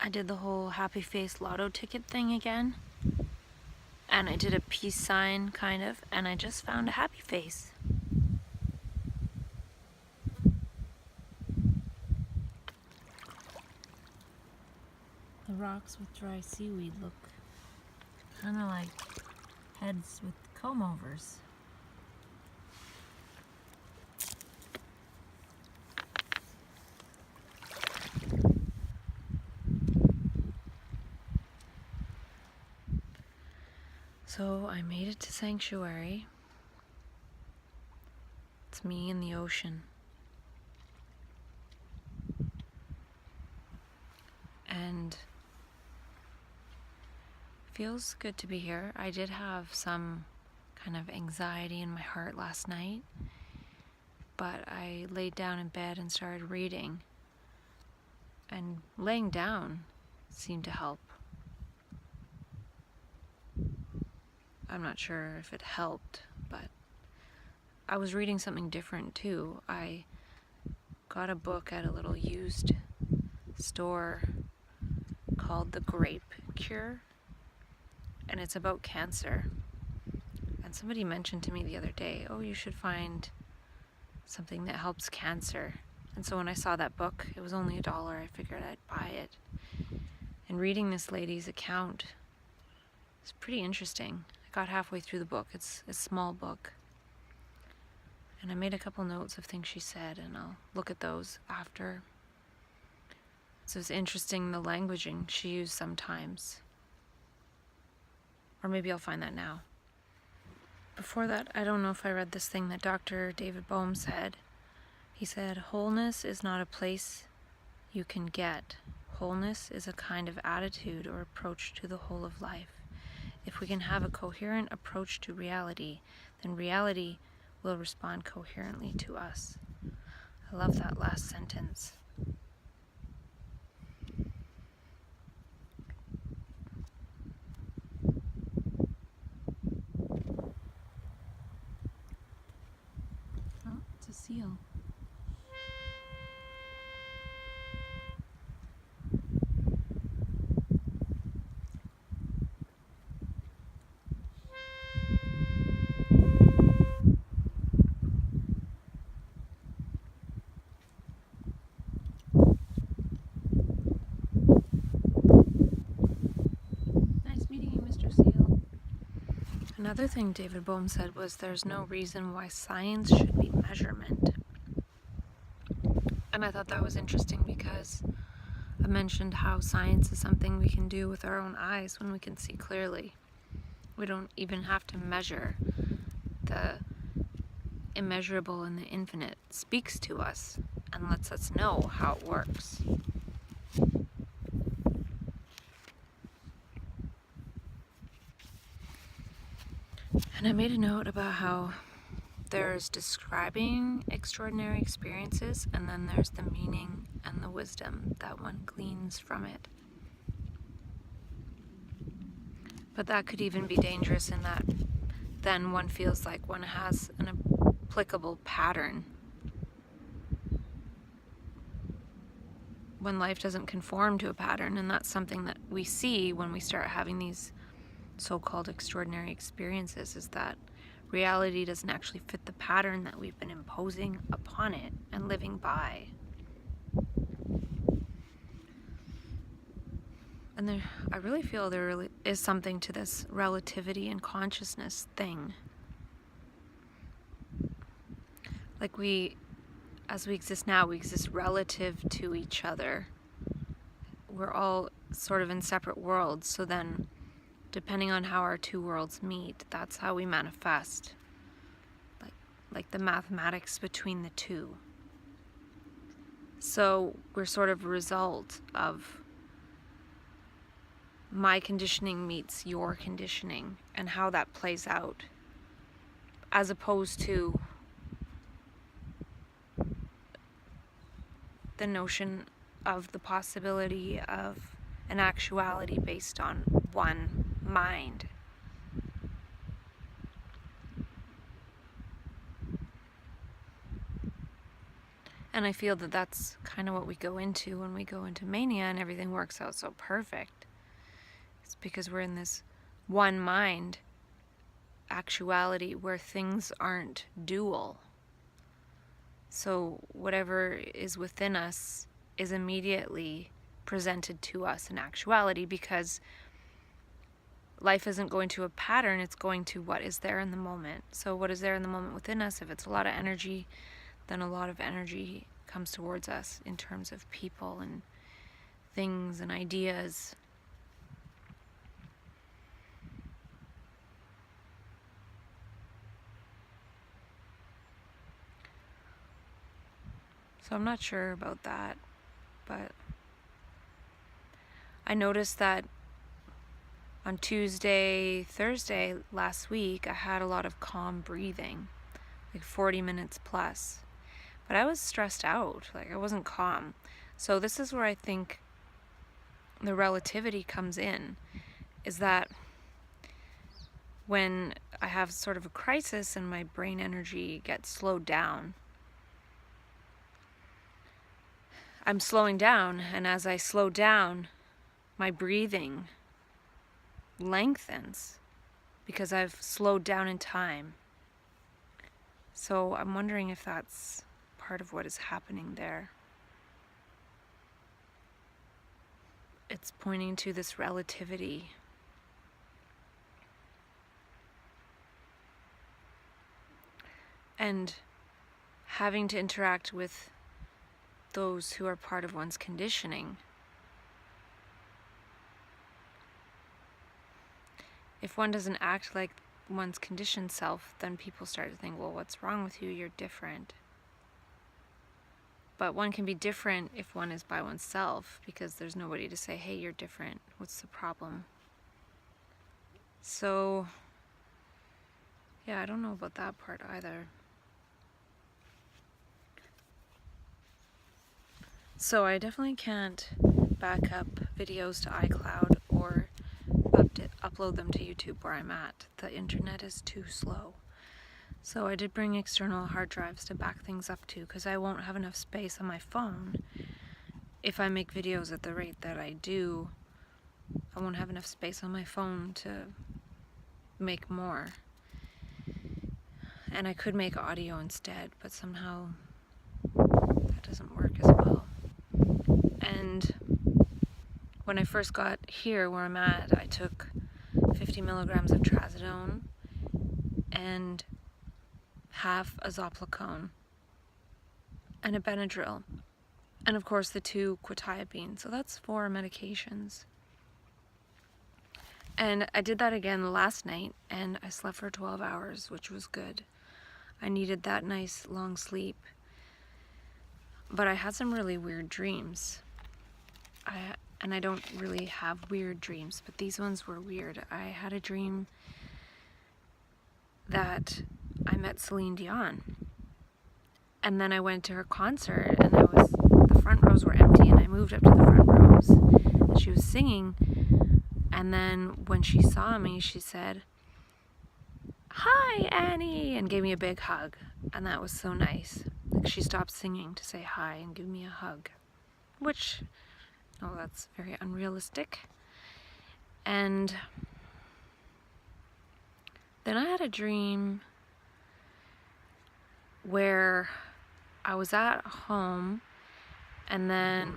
I did the whole happy face lotto ticket thing again. And I did a peace sign, kind of, and I just found a happy face. The rocks with dry seaweed look kind of like heads with comb-overs. So I made it to Sanctuary. It's me and the ocean. And it feels good to be here. I did have some kind of anxiety in my heart last night, but I laid down in bed and started reading. And laying down seemed to help. I'm not sure if it helped, but I was reading something different too. I got a book at a little used store called The Grape Cure, and it's about cancer. And somebody mentioned to me the other day, oh, you should find something that helps cancer. And so when I saw that book, it was only $1, I figured I'd buy it. And reading this lady's account, it's pretty interesting. I got halfway through the book. It's a small book. And I made a couple notes of things she said, and I'll look at those after. So it's interesting the languaging she used sometimes. Or maybe I'll find that now. Before that, I don't know if I read this thing that Dr. David Bohm said. He said, wholeness is not a place you can get. Wholeness is a kind of attitude or approach to the whole of life. If we can have a coherent approach to reality, then reality will respond coherently to us. I love that last sentence. Oh, it's a seal. Nice meeting you, Mr. Seal. Another thing David Bohm said was there's no reason why science should be measurement. And I thought that was interesting because I mentioned how science is something we can do with our own eyes when we can see clearly. We don't even have to measure. The immeasurable and the infinite speaks to us and lets us know how it works. And I made a note about how there's describing extraordinary experiences, and then there's the meaning and the wisdom that one gleans from it. But that could even be dangerous in that then one feels like one has an applicable pattern. When life doesn't conform to a pattern, and that's something that we see when we start having these so-called extraordinary experiences, is that reality doesn't actually fit the pattern that we've been imposing upon it and living by. And I really feel there really is something to this relativity and consciousness thing. Like as we exist now, we exist relative to each other. We're all sort of in separate worlds, so then depending on how our two worlds meet, that's how we manifest. Like the mathematics between the two. So we're sort of a result of my conditioning meets your conditioning and how that plays out, as opposed to the notion of the possibility of an actuality based on one mind. And I feel that that's kind of what we go into when we go into mania and everything works out so perfect. It's because we're in this one mind actuality where things aren't dual. So whatever is within us is immediately presented to us in actuality, because life isn't going to a pattern, it's going to what is there in the moment. So what is there in the moment within us, if it's a lot of energy, then a lot of energy comes towards us in terms of people and things and ideas. So I'm not sure about that, but I noticed that on Tuesday, Thursday last week, I had a lot of calm breathing, like 40 minutes plus. But I was stressed out, like I wasn't calm. So this is where I think the relativity comes in, is that when I have sort of a crisis and my brain energy gets slowed down, I'm slowing down, and as I slow down, my breathing lengthens because I've slowed down in time. So I'm wondering if that's part of what is happening there. It's pointing to this relativity. And having to interact with those who are part of one's conditioning. If one doesn't act like one's conditioned self, then people start to think, well, what's wrong with you? You're different. But one can be different if one is by oneself, because there's nobody to say, hey, you're different. What's the problem? So, yeah, I don't know about that part either. So I definitely can't back up videos to iCloud or upload them to YouTube where I'm at. The internet is too slow. So I did bring external hard drives to back things up to, because I won't have enough space on my phone. If I make videos at the rate that I do, I won't have enough space on my phone to make more. And I could make audio instead, but somehow that doesn't work as well. And when I first got here where I'm at, I took 50 milligrams of trazodone and half a zopiclone and a Benadryl, and of course the 2 quetiapine. So that's 4 medications. And I did that again last night, and I slept for 12 hours, which was good. I needed that nice long sleep. But I had some really weird dreams. And I don't really have weird dreams, but these ones were weird. I had a dream that I met Celine Dion. And then I went to her concert, and the front rows were empty, and I moved up to the front rows. And she was singing, and then when she saw me, she said, "Hi, Annie," and gave me a big hug. And that was so nice. Like, she stopped singing to say hi and give me a hug. Which, oh, that's very unrealistic. And then I had a dream where I was at home, and then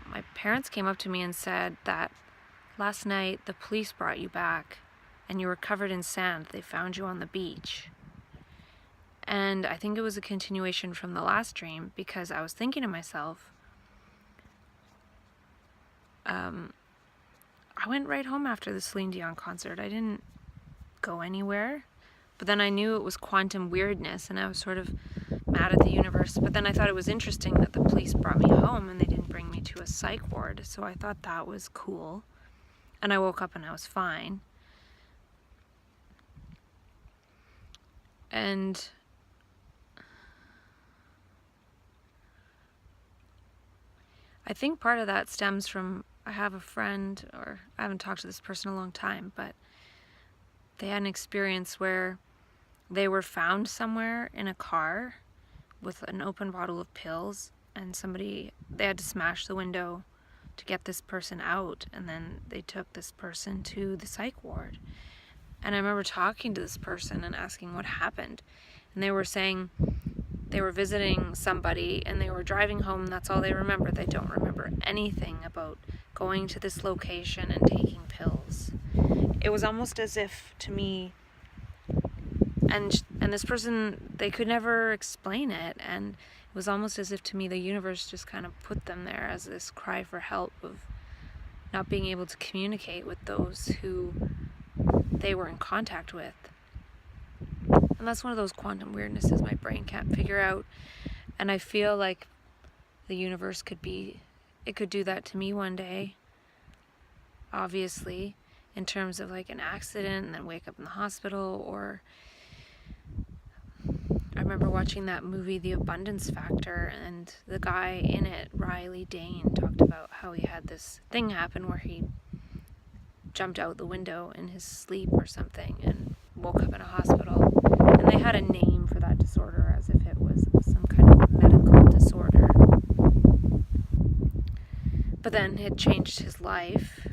my parents came up to me and said that last night the police brought you back and you were covered in sand. They found you on the beach. And I think it was a continuation from the last dream, because I was thinking to myself, I went right home after the Celine Dion concert. I didn't go anywhere. But then I knew it was quantum weirdness, and I was sort of mad at the universe. But then I thought it was interesting that the police brought me home and they didn't bring me to a psych ward. So I thought that was cool. And I woke up and I was fine. And I think part of that stems from, I have a friend, or I haven't talked to this person in a long time, but they had an experience where they were found somewhere in a car with an open bottle of pills, and they had to smash the window to get this person out, and then they took this person to the psych ward. And I remember talking to this person and asking what happened, and they were saying they were visiting somebody and they were driving home, and that's all they remember. They don't remember anything about going to this location and taking pills. It was almost as if, to me, and this person, they could never explain it, and it was almost as if, to me, the universe just kind of put them there as this cry for help of not being able to communicate with those who they were in contact with. And that's one of those quantum weirdnesses my brain can't figure out. And I feel like the universe could do that to me one day, obviously, in terms of like an accident and then wake up in the hospital. Or I remember watching that movie, The Abundance Factor, and the guy in it, Riley Dane, talked about how he had this thing happen where he jumped out the window in his sleep or something and woke up in a hospital. And they had a name for that disorder, as if it was some kind of medical disorder. But then it changed his life.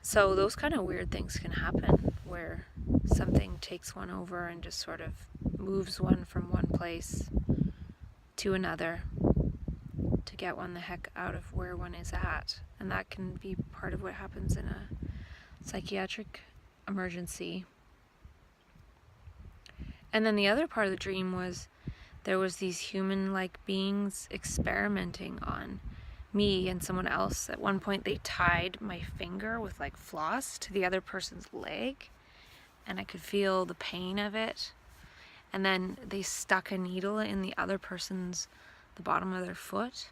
So those kind of weird things can happen, where something takes one over and just sort of moves one from one place to another to get one the heck out of where one is at. And that can be part of what happens in a psychiatric emergency. And then the other part of the dream was there was these human-like beings experimenting on me and someone else. At one point they tied my finger with like floss to the other person's leg, and I could feel the pain of it. And then they stuck a needle in the bottom of their foot.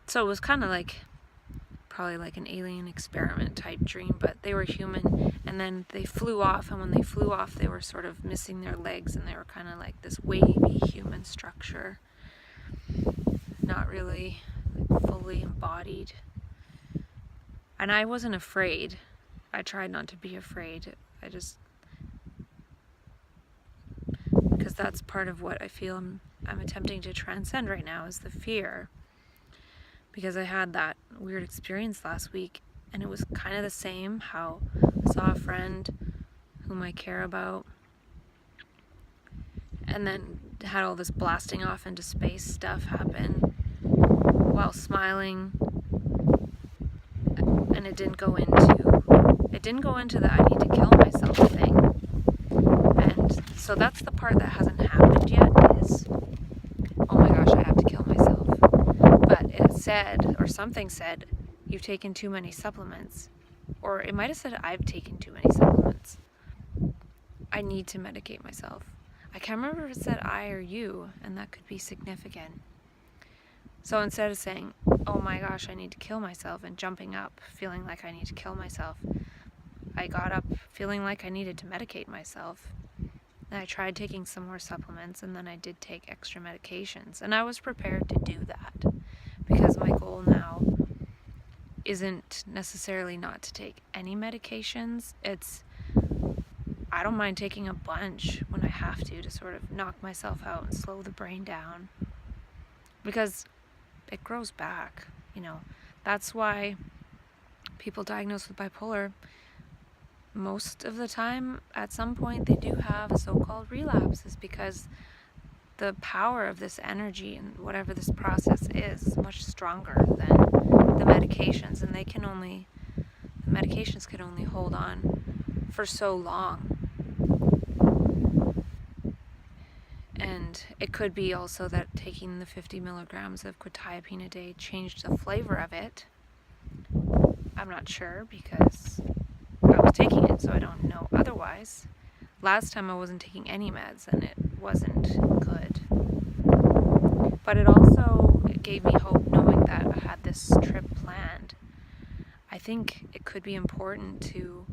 So it was kind of like, probably like an alien experiment type dream, but they were human. And then they flew off, and when they flew off, they were sort of missing their legs, and they were kind of like this wavy human structure, not really fully embodied. And I wasn't afraid. I tried not to be afraid. Because that's part of what I feel I'm attempting to transcend right now, is the fear. Because I had that weird experience last week, and it was kind of the same, how I saw a friend whom I care about, and then had all this blasting off into space stuff happen while smiling, and it didn't go into the I need to kill myself thing. And so that's the part that hasn't happened yet, is, oh my gosh, I have to kill myself. But it said, or something said, you've taken too many supplements. Or it might have said, I've taken too many supplements. I need to medicate myself. I can't remember if it said I or you, and that could be significant. So instead of saying, oh my gosh, I need to kill myself, and jumping up, feeling like I need to kill myself, I got up feeling like I needed to medicate myself. And I tried taking some more supplements, and then I did take extra medications. And I was prepared to do that, because my goal now isn't necessarily not to take any medications. It's, I don't mind taking a bunch when I have to sort of knock myself out and slow the brain down. Because it grows back, That's why people diagnosed with bipolar, most of the time, at some point, they do have a so-called relapse, is because the power of this energy and whatever this process is much stronger than the medications, and the medications can only hold on for so long. And it could be also that taking the 50 milligrams of quetiapine a day changed the flavor of it. I'm not sure, because I was taking it, so I don't know otherwise. Last time I wasn't taking any meds, and it wasn't good. But it gave me hope knowing that I had this trip planned. I think it could be important to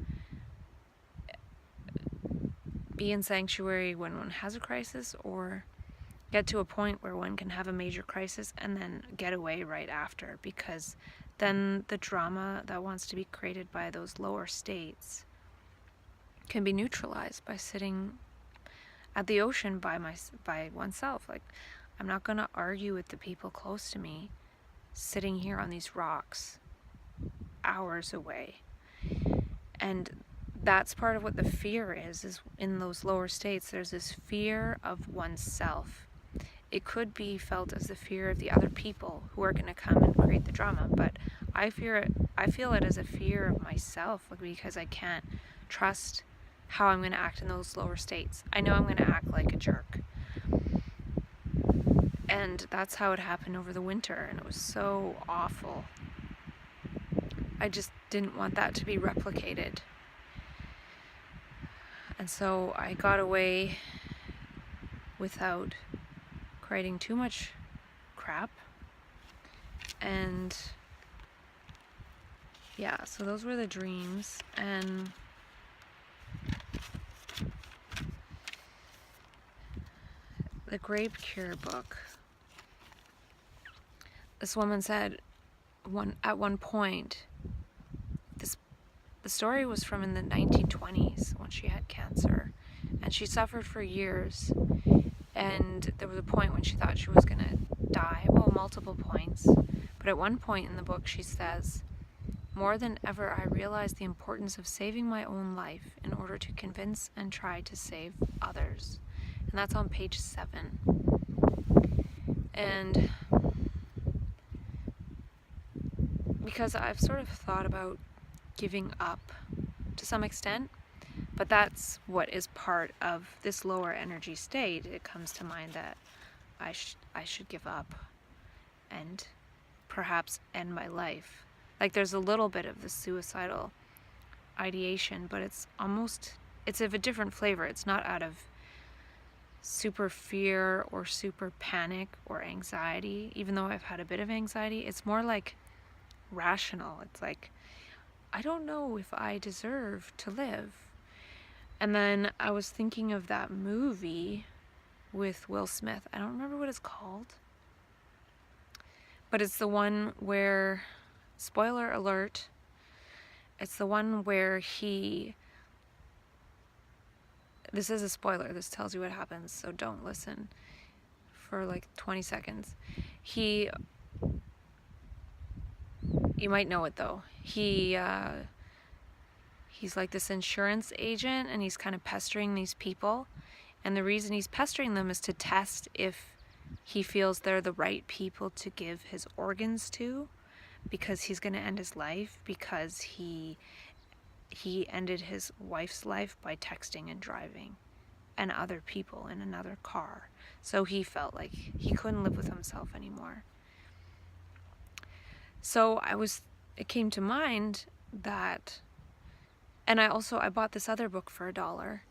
be in sanctuary when one has a crisis, or get to a point where one can have a major crisis and then get away right after, because then the drama that wants to be created by those lower states can be neutralized by sitting at the ocean by oneself. Like, I'm not going to argue with the people close to me sitting here on these rocks hours away. And that's part of what the fear is in those lower states. There's this fear of oneself. It could be felt as the fear of the other people who are going to come and create the drama, but I feel it as a fear of myself, because I can't trust how I'm going to act in those lower states. I know I'm going to act like a jerk. And that's how it happened over the winter, and it was so awful. I just didn't want that to be replicated. And so I got away without creating too much crap. And yeah, so those were the dreams. And the Grape Cure book, this woman said at one point, the story was from in the 1920s when she had cancer, and she suffered for years, and there was a point when she thought she was going to die, well, multiple points, but at one point in the book she says, "More than ever, I realized the importance of saving my own life in order to convince and try to save others." And that's on page 7. And because I've sort of thought about giving up to some extent, but that's what is part of this lower energy state. It comes to mind that I should give up and perhaps end my life. Like, there's a little bit of the suicidal ideation, but it's of a different flavor. It's not out of super fear or super panic or anxiety, even though I've had a bit of anxiety. It's more like rational. It's like, I don't know if I deserve to live. And then I was thinking of that movie with Will Smith. I don't remember what it's called, but it's the one where, spoiler alert, it's the one where this is a spoiler, this tells you what happens, so don't listen for like 20 seconds. You might know it though. He's like this insurance agent, and he's kind of pestering these people. And the reason he's pestering them is to test if he feels they're the right people to give his organs to, because he's going to end his life, because he ended his wife's life by texting and driving, and other people in another car. So he felt like he couldn't live with himself anymore. So it came to mind that, and I bought this other book for $1,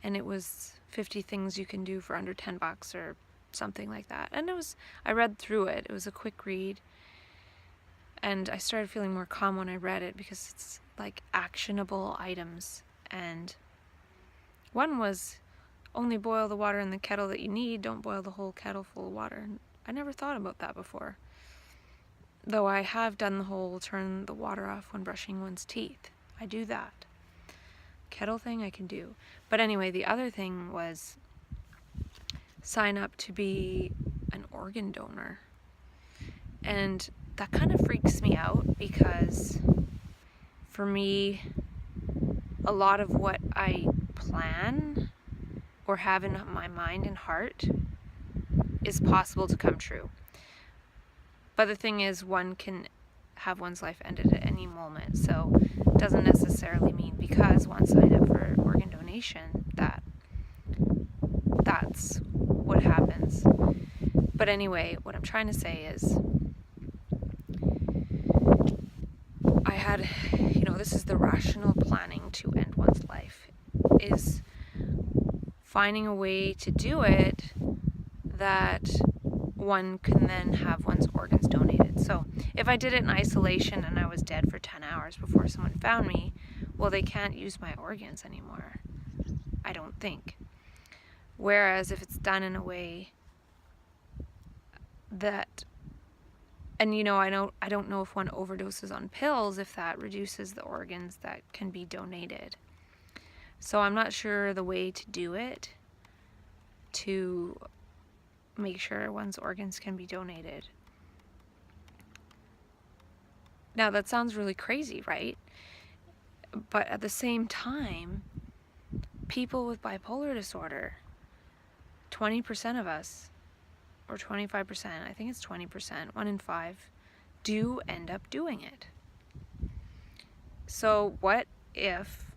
and it was 50 things you can do for under $10 or something like that. And I read through it. It was a quick read, and I started feeling more calm when I read it, because it's like actionable items. And one was, only boil the water in the kettle that you need, don't boil the whole kettle full of water. And I never thought about that before, though I have done the whole turn the water off when brushing one's teeth. I do that. Kettle thing I can do. But anyway, the other thing was sign up to be an organ donor. And that kind of freaks me out, because for me, a lot of what I plan or have in my mind and heart is possible to come true. But the thing is, one can have one's life ended at any moment. So it doesn't necessarily mean because one signed up for organ donation that's what happens. But anyway, what I'm trying to say is, I had, this is the rational planning to end one's life, is finding a way to do it that one can then have one's organs donated. So if I did it in isolation and I was dead for 10 hours before someone found me, well, they can't use my organs anymore, I don't think. Whereas if it's done in a way that, and I don't know if one overdoses on pills, if that reduces the organs that can be donated. So I'm not sure the way to do it, to make sure one's organs can be donated. Now, that sounds really crazy, right? But at the same time, people with bipolar disorder, 20% of us, or 25%, I think it's 20%, 1 in 5, do end up doing it. So what if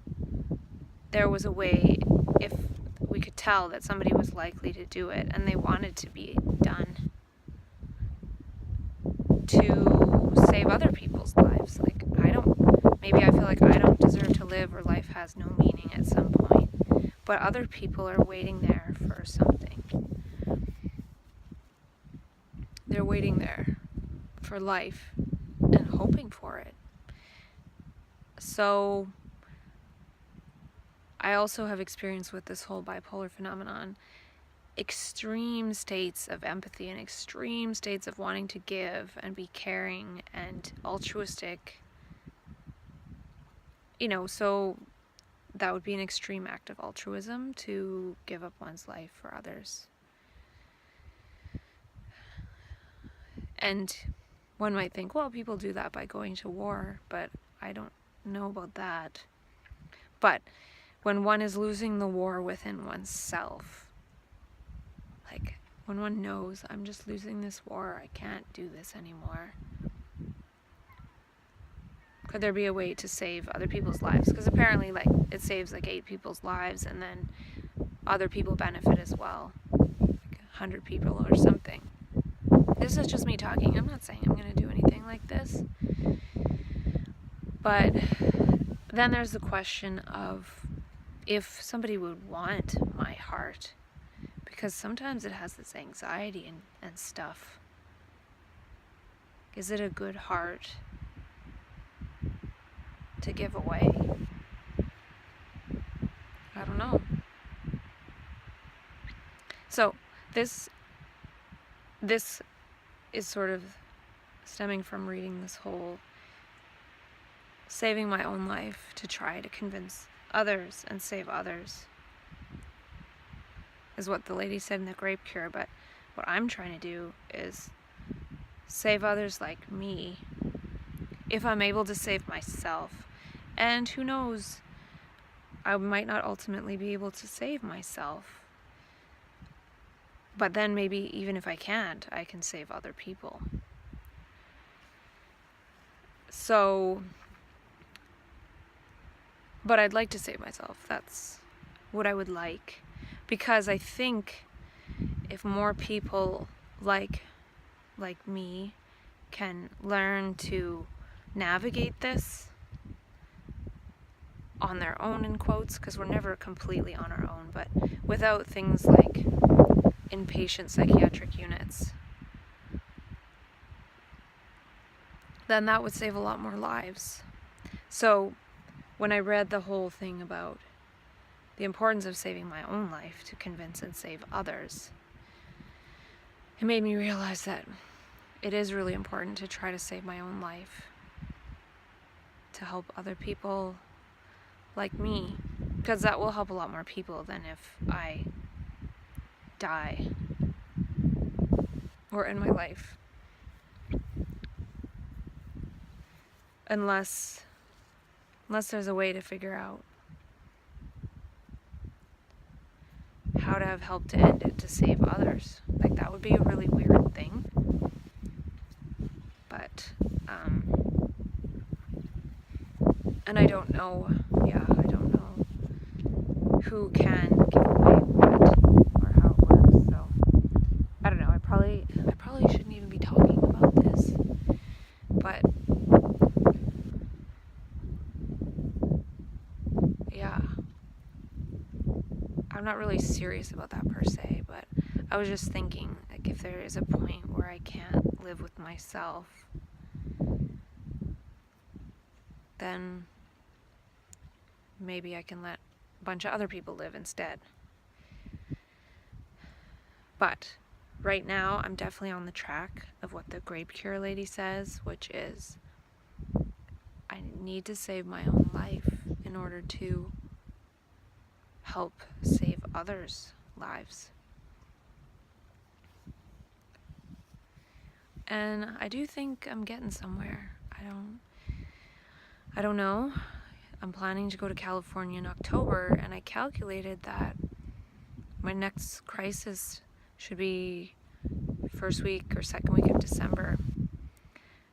there was a way, if we could tell that somebody was likely to do it and they wanted to be done, to save other people's lives? Like, maybe I feel like I don't deserve to live, or life has no meaning at some point, but other people are waiting there for something. They're waiting there for life and hoping for it. So I also have experience with this whole bipolar phenomenon, extreme states of empathy and extreme states of wanting to give and be caring and altruistic. So that would be an extreme act of altruism, to give up one's life for others. And one might think, well, people do that by going to war, but I don't know about that. But when one is losing the war within oneself, like when one knows, I'm just losing this war, I can't do this anymore, could there be a way to save other people's lives? Because apparently, it saves 8 people's lives, and then other people benefit as well, 100 people or something. This is just me talking. I'm not saying I'm going to do anything like this. But then there's the question of if somebody would want my heart, because sometimes it has this anxiety and stuff. Is it a good heart to give away? I don't know. So this is sort of stemming from reading this whole saving my own life to try to convince others and save others, is what the lady said in the grape cure. But what I'm trying to do is save others like me, if I'm able to save myself. And who knows, I might not ultimately be able to save myself. But then maybe even if I can't, I can save other people. So, but I'd like to save myself. That's what I would like. Because I think if more people like me can learn to navigate this on their own, in quotes, because we're never completely on our own, but without things like inpatient psychiatric units, then that would save a lot more lives. So when I read the whole thing about the importance of saving my own life to convince and save others, it made me realize that it is really important to try to save my own life, to help other people like me, because that will help a lot more people than if I die or end my life. Unless there's a way to figure out how to have help to end it to save others. That would be a really weird thing. But, and I don't know who can give away what or how it works. So, I don't know. I probably shouldn't even be talking about this. But, yeah. I'm not really serious about that per se, but I was just thinking, if there is a point where I can't live with myself, then maybe I can let a bunch of other people live instead. But right now, I'm definitely on the track of what the grape cure lady says, which is I need to save my own life in order to help save others' lives. And I do think I'm getting somewhere. I don't know. I'm planning to go to California in October, and I calculated that my next crisis should be first week or second week of December.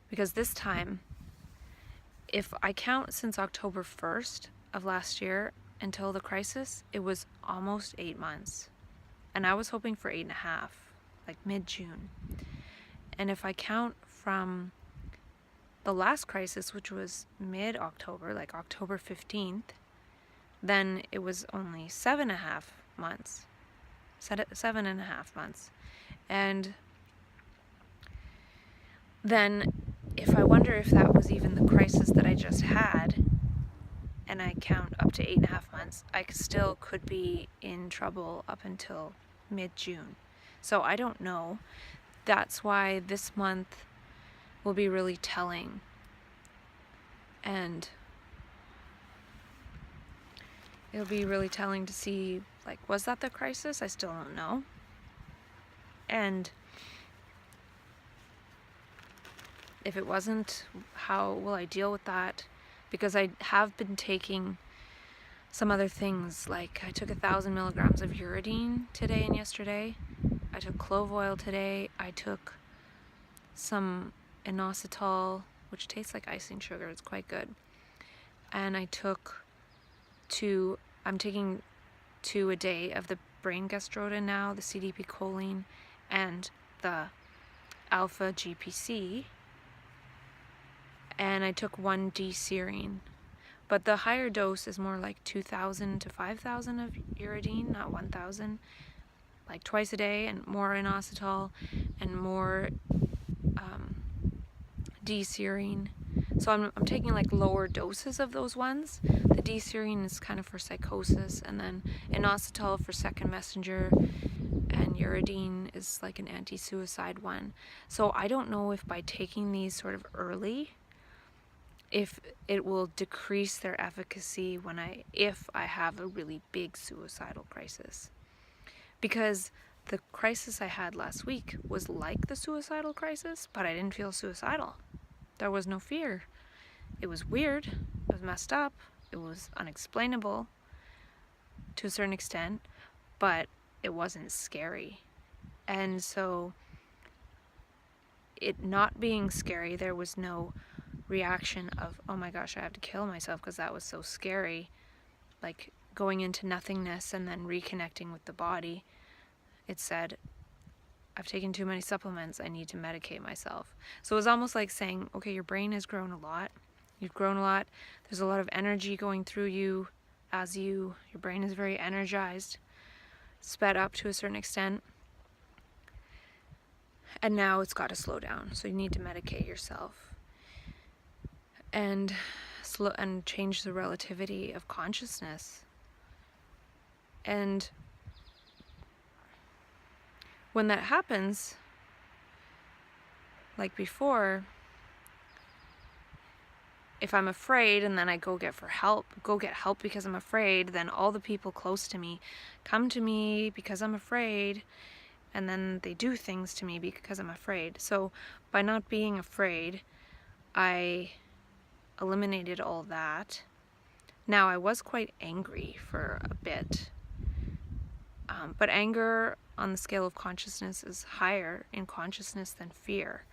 Because this time, if I count since October 1st of last year until the crisis, it was almost 8 months. And I was hoping for 8.5, like mid-June. And if I count from the last crisis, which was mid-October, like October 15th, then it was only 7.5 months. 7.5 months. And then if I wonder if that was even the crisis that I just had, and I count up to 8.5 months, I still could be in trouble up until mid-June. So I don't know. That's why this month will be really telling. And it'll be really telling to see, like, was that the crisis? I still don't know. And if it wasn't, how will I deal with that? Because I have been taking some other things, like I took 1,000 milligrams of uridine today and yesterday. I took clove oil today. I took some inositol, which tastes like icing sugar. It's quite good. And I'm taking 2 a day of the brain gastrotin now, the CDP choline, and the alpha GPC. And I took 1 D-serine. But the higher dose is more like 2,000 to 5,000 of uridine, not 1,000. Like twice a day, and more inositol and more D-serine. So I'm taking like lower doses of those ones. The D-serine is kind of for psychosis, and then inositol for second messenger, and uridine is like an anti-suicide one. So I don't know if by taking these sort of early, if it will decrease their efficacy if I have a really big suicidal crisis. Because the crisis I had last week was like the suicidal crisis, but I didn't feel suicidal. There was no fear. It was weird. It was messed up. It was unexplainable to a certain extent, but it wasn't scary. And so, it not being scary, there was no reaction of, oh my gosh, I have to kill myself because that was so scary. Like going into nothingness and then reconnecting with the body. It said, I've taken too many supplements, I need to medicate myself. So it was almost like saying, okay, your brain has grown a lot. You've grown a lot. There's a lot of energy going through you as your brain is very energized, sped up to a certain extent. And now it's got to slow down. So you need to medicate yourself. And change the relativity of consciousness. And when that happens, like before, if I'm afraid and then I go get help because I'm afraid, then all the people close to me come to me because I'm afraid, and then they do things to me because I'm afraid. So by not being afraid, I eliminated all that. Now, I was quite angry for a bit, but anger on the scale of consciousness is higher in consciousness than fear.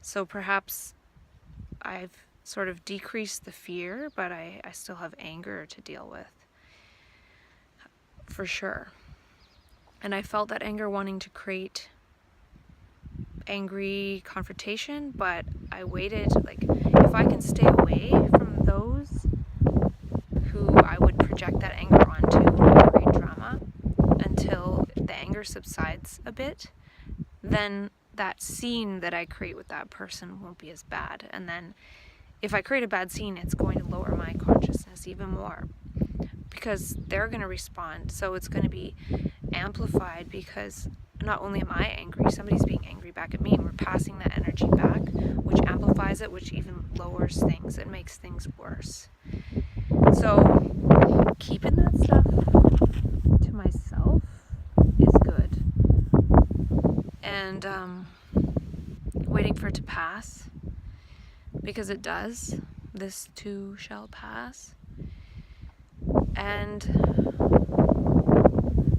So perhaps I've sort of decreased the fear, but I still have anger to deal with, for sure. And I felt that anger wanting to create angry confrontation, but I waited, like, if I can stay away from those who I would project that anger onto and create drama until the anger subsides a bit, then that scene that I create with that person won't be as bad. And then if I create a bad scene, it's going to lower my consciousness even more because they're going to respond. So it's going to be amplified because not only am I angry, somebody's being angry back at me, and we're passing that energy back, which amplifies it, which even lowers things. It makes things worse. So keeping that stuff to myself is good. And waiting for it to pass, because it does. This too shall pass. And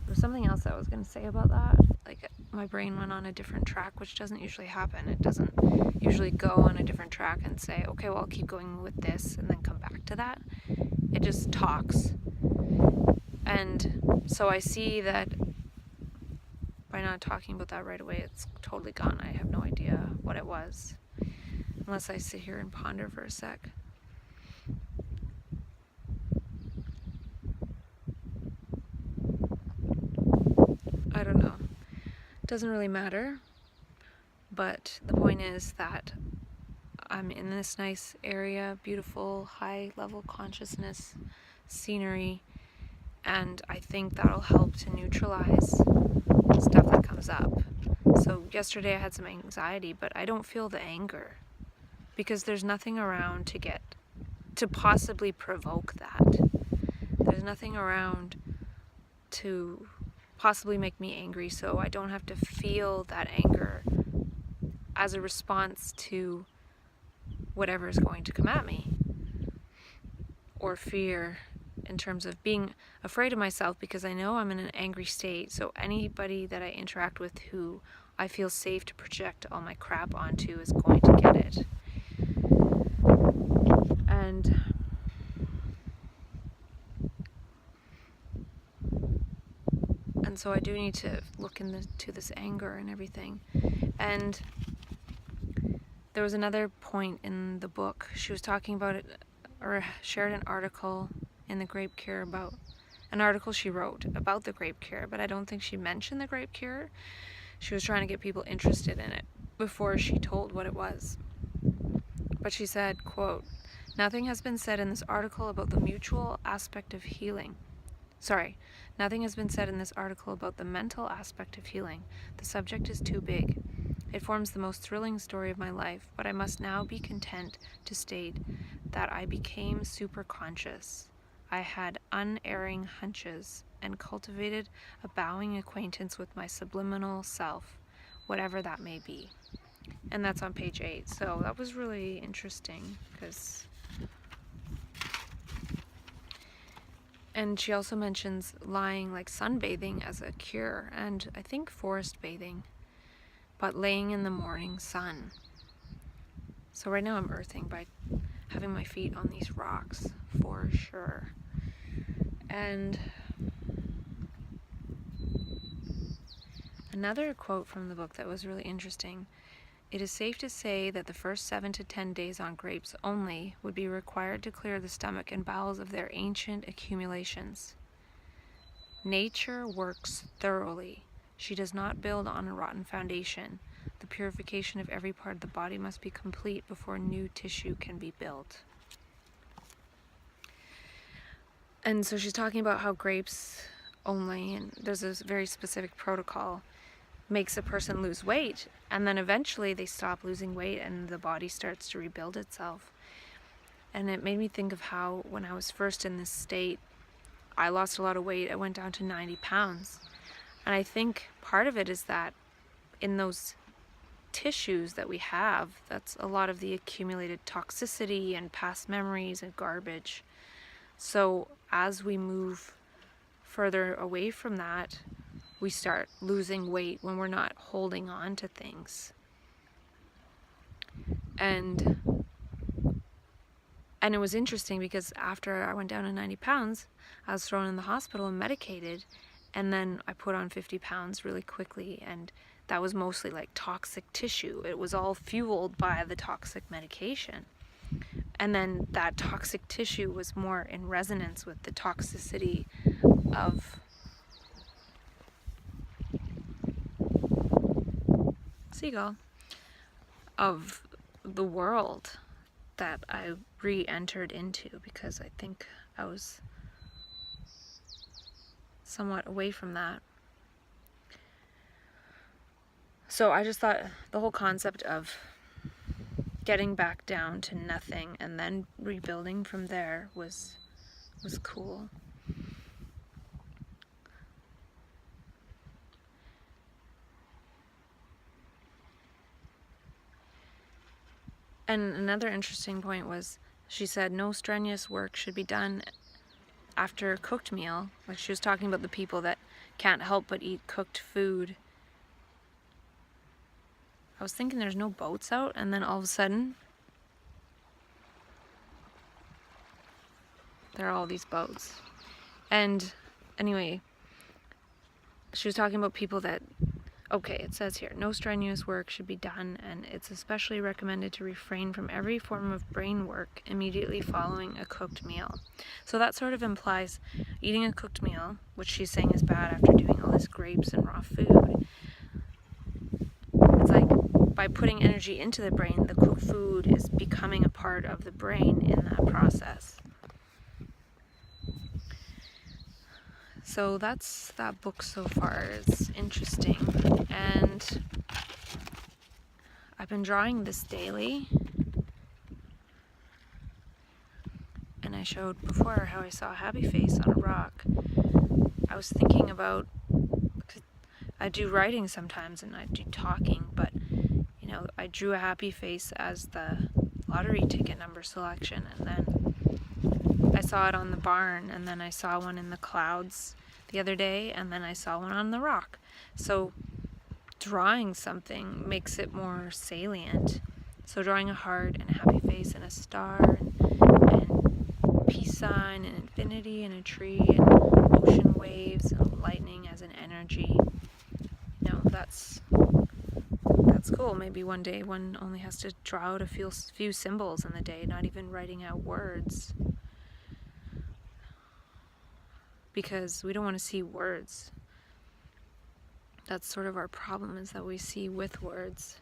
there's something else I was going to say about that. Like, my brain went on a different track, which doesn't usually happen. It doesn't usually go on a different track and say, okay, well, I'll keep going with this and then come back to that. It just talks. And so I see that by not talking about that right away, it's totally gone. I have no idea what it was, unless I sit here and ponder for a sec. I don't know. It doesn't really matter, but the point is that I'm in this nice area, beautiful, high-level consciousness, scenery, and I think that'll help to neutralize stuff that comes up. So yesterday I had some anxiety, but I don't feel the anger, because there's nothing around to possibly provoke that. There's nothing around to possibly make me angry, so I don't have to feel that anger as a response to whatever is going to come at me, or fear in terms of being afraid of myself, because I know I'm in an angry state. So anybody that I interact with who I feel safe to project all my crap onto is going to get it. And so I do need to look into this anger and everything. And there was another point in the book. She was talking about it, or shared an article in the Grape Cure about an article she wrote about the grape cure, but I don't think she mentioned the grape cure. She was trying to get people interested in it before she told what it was. But she said, quote, "Nothing has been said in this article about the mutual aspect of healing. Nothing has been said in this article about the mental aspect of healing. The subject is too big. It forms the most thrilling story of my life, but I must now be content to state that I became superconscious. I had unerring hunches and cultivated a bowing acquaintance with my subliminal self, whatever that may be." And that's on page 8. So that was really interesting, because... And she also mentions lying, like sunbathing, as a cure, and I think forest bathing, but laying in the morning sun. So right now I'm earthing by having my feet on these rocks, for sure. And another quote from the book that was really interesting: "It is safe to say that the first 7 to 10 days on grapes only would be required to clear the stomach and bowels of their ancient accumulations. Nature works thoroughly. She does not build on a rotten foundation. The purification of every part of the body must be complete before new tissue can be built." And so she's talking about how grapes only, and there's a very specific protocol, makes a person lose weight, and then eventually they stop losing weight and the body starts to rebuild itself. And it made me think of how when I was first in this state, I lost a lot of weight. I went down to 90 pounds. And I think part of it is that in those tissues that we have, that's a lot of the accumulated toxicity and past memories and garbage. So as we move further away from that, we start losing weight when we're not holding on to things. And it was interesting because after I went down to 90 pounds, I was thrown in the hospital and medicated, and then I put on 50 pounds really quickly, and that was mostly like toxic tissue. It was all fueled by the toxic medication. And then that toxic tissue was more in resonance with the toxicity of of the world that I re-entered into, because I think I was somewhat away from that. So I just thought the whole concept of getting back down to nothing and then rebuilding from there was cool. And another interesting point was, she said no strenuous work should be done after a cooked meal. Like, she was talking about the people that can't help but eat cooked food. I was thinking there's no boats out, and then all of a sudden there are all these boats. And anyway, she was talking about people that, okay, it says here, no strenuous work should be done, and it's especially recommended to refrain from every form of brain work immediately following a cooked meal. So that sort of implies eating a cooked meal, which she's saying is bad after doing all this grapes and raw food. It's like, by putting energy into the brain, the cooked food is becoming a part of the brain in that process. So that's that book so far. It's interesting. And I've been drawing this daily. And I showed before how I saw a happy face on a rock. I was thinking about, I do writing sometimes and I do talking, but you know, I drew a happy face as the lottery ticket number selection, and then I saw it on the barn, and then I saw one in the clouds the other day, and then I saw one on the rock. So drawing something makes it more salient. So drawing a heart and a happy face and a star and peace sign and infinity and a tree and ocean waves and lightning as an energy. You know, that's cool. Maybe one day one only has to draw out a few symbols in the day, not even writing out words. Because we don't want to see words. That's sort of our problem, is that we see with words.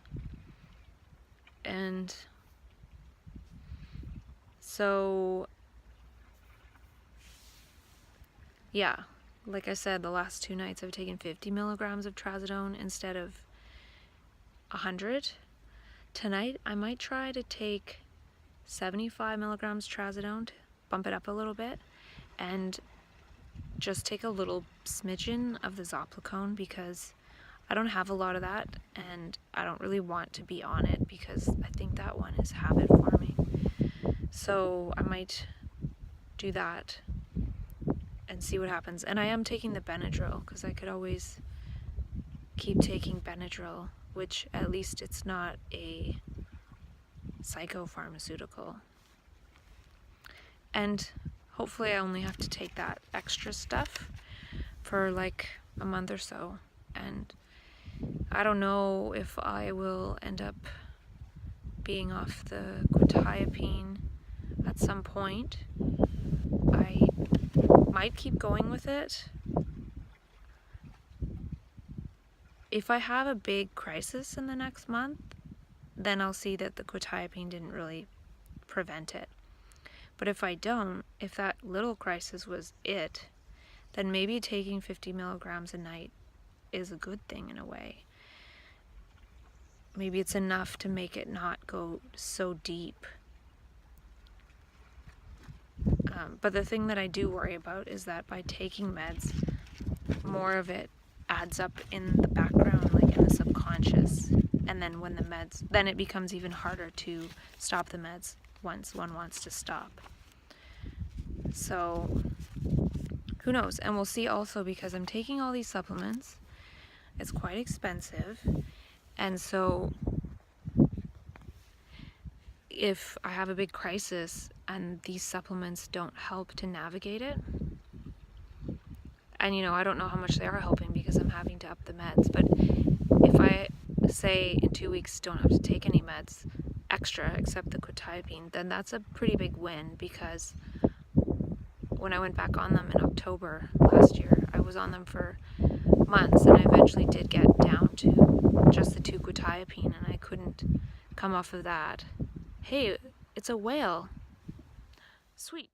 And so, yeah, like I said, the last 2 nights I've taken 50 milligrams of trazodone instead of 100. Tonight I might try to take 75 milligrams trazodone to bump it up a little bit, and just take a little smidgen of the Zopiclone, because I don't have a lot of that and I don't really want to be on it, because I think that one is habit forming. So I might do that and see what happens. And I am taking the Benadryl, because I could always keep taking Benadryl, which at least it's not a psychopharmaceutical. And hopefully I only have to take that extra stuff for like a month or so. And I don't know if I will end up being off the quetiapine at some point. I might keep going with it. If I have a big crisis in the next month, then I'll see that the quetiapine didn't really prevent it. But if I don't, if that little crisis was it, then maybe taking 50 milligrams a night is a good thing in a way. Maybe it's enough to make it not go so deep. But the thing that I do worry about is that by taking meds, more of it adds up in the background, like in the subconscious. And then when the meds, then it becomes even harder to stop the meds once one wants to stop. So who knows? And we'll see also, because I'm taking all these supplements. It's quite expensive. And so if I have a big crisis and these supplements don't help to navigate it, and you know, I don't know how much they are helping because I'm having to up the meds, but if I say in 2 weeks don't have to take any meds extra except the quetiapine, then that's a pretty big win, because when I went back on them in October last year, I was on them for months, and I eventually did get down to just the 2 quetiapine, and I couldn't come off of that. Hey, it's a whale. Sweet.